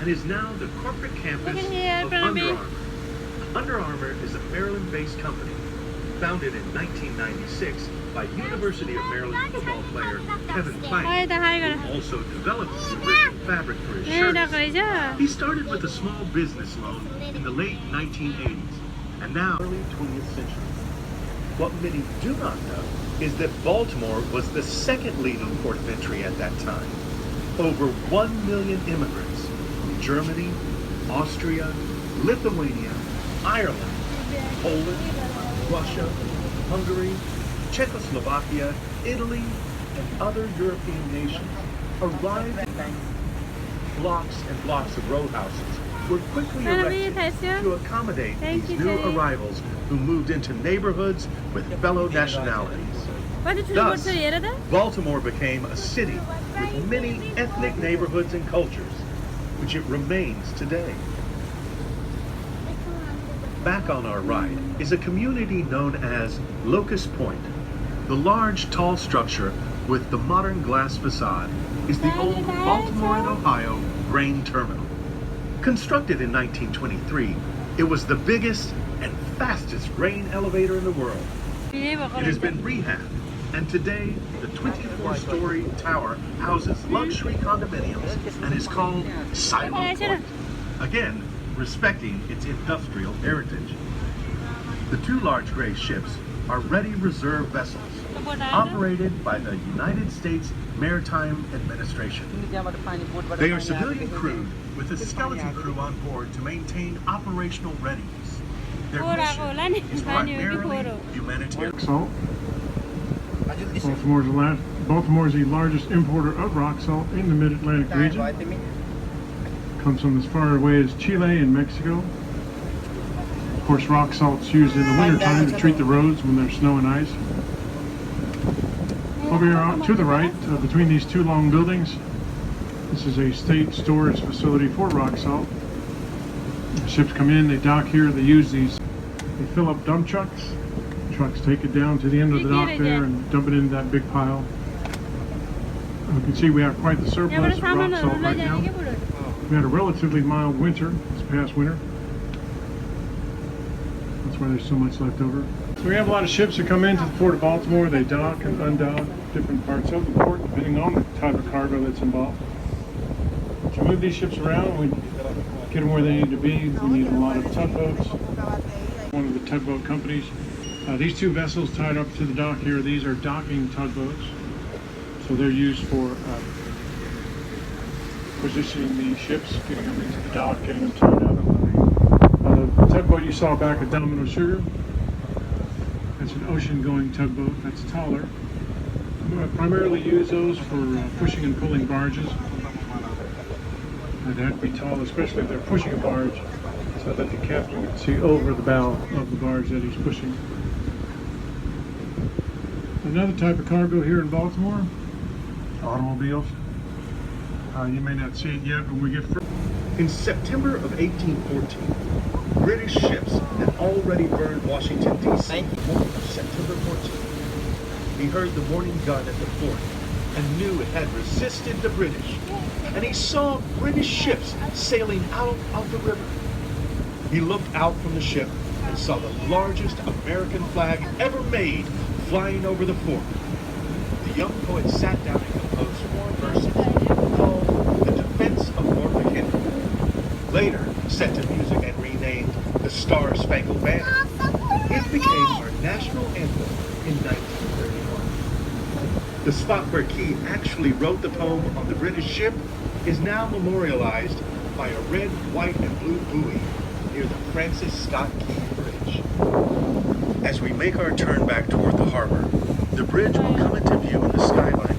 and is now the corporate campus Look at here, of Bobby. Under Armour. Under Armour is a Maryland-based company founded in 1996 by University of Maryland football player Kevin Plank, who also developed the original fabric for his shirts. He started with a small business loan in the late 1980s and now early 20th century. What many do not know is that Baltimore was the second leading port of entry at that time. Over 1 million immigrants from Germany, Austria, Lithuania, Ireland, Poland, Russia, Hungary, Czechoslovakia, Italy, and other European nations arrived. Blocks and blocks of roadhouses were quickly erected to accommodate these new arrivals who moved into neighborhoods with fellow nationalities. Thus, Baltimore became a city with many ethnic neighborhoods and cultures, which it remains today. Back on our right is a community known as Locust Point. The large, tall structure with the modern glass facade is the old Baltimore and Ohio grain terminal. Constructed in 1923, it was the biggest and fastest grain elevator in the world. It has been rehabbed, and today the 24-story tower houses luxury condominiums and is called Silent Point. Again, respecting its industrial heritage. The two large gray ships are ready reserve vessels operated by the United States Maritime Administration. They are civilian crewed with a skeleton crew on board to maintain operational readiness. Their mission is primarily humanitarian. Salt. Baltimore is the largest importer of rock salt in the Mid-Atlantic region. Comes from as far away as Chile and Mexico. Of course, rock salt's used in the wintertime to treat the roads when there's snow and ice. Over here to the right, between these two long buildings, this is a state storage facility for rock salt. The ships come in, they dock here, they use these, they fill up dump trucks. Trucks take it down to the end of the dock there and dump it into that big pile. You can see we have quite the surplus of rock salt right now. We had a relatively mild winter this past winter. That's why there's so much left over. So we have a lot of ships that come into the Port of Baltimore. They dock and undock different parts of the port depending on the type of cargo that's involved. To move these ships around, we get them where they need to be. We need a lot of tugboats. One of the tugboat companies. These two vessels tied up to the dock here, these are docking tugboats. So they're used for positioning the ships, getting them into the dock, getting them tied up. The tugboat you saw back at Domino Sugar, that's an ocean-going tugboat, that's taller. I primarily use those for pushing and pulling barges. They have to be tall, especially if they're pushing a barge, so that the captain can see over the bow of the barge that he's pushing. Another type of cargo here in Baltimore, automobiles. You may not see it yet, but we get further. In September of 1814, British ships had already burned Washington, D.C. Morning of September 14th. He heard the morning gun at the fort and knew it had resisted the British. And he saw British ships sailing out of the river. He looked out from the ship and saw the largest American flag ever made flying over the fort. The young poet sat down and composed 4 verses called The Defense of Fort McHenry. Later set to music and renamed The Star-Spangled Banner. It became our national anthem in 1931. The spot where Key actually wrote the poem on the British ship is now memorialized by a red, white, and blue buoy near the Francis Scott Key Bridge. As we make our turn back toward the harbor, the bridge will come into view in the skyline